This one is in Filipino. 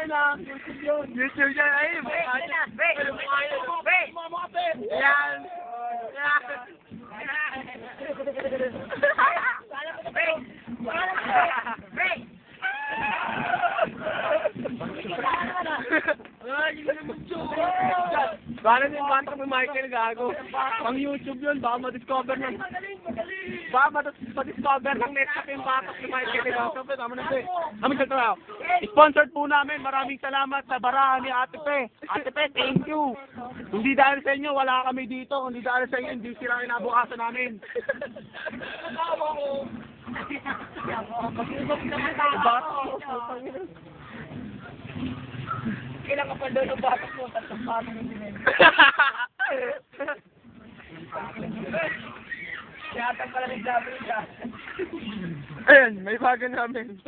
akin ah. YouTube yan. Ay, yan. Baka yung bata mo Michael gago. Pang YouTube yun, baka ma-discover ng... Baka ma-discover ng next yung bata ni Michael gago. Tama na ito eh. Kami sa trabaho. Sponsored po namin. Maraming salamat sa barahan ni Ate Pe. Ate Pe, thank you. Hindi dahil sa inyo, wala kami dito. Hindi dahil sa inyo, hindi sila kinabukasan namin. Kailan ka pa doon ang batak mo, tatlong batak yung dinero. Yata pala nagsabi siya. Ayan, may bago namin.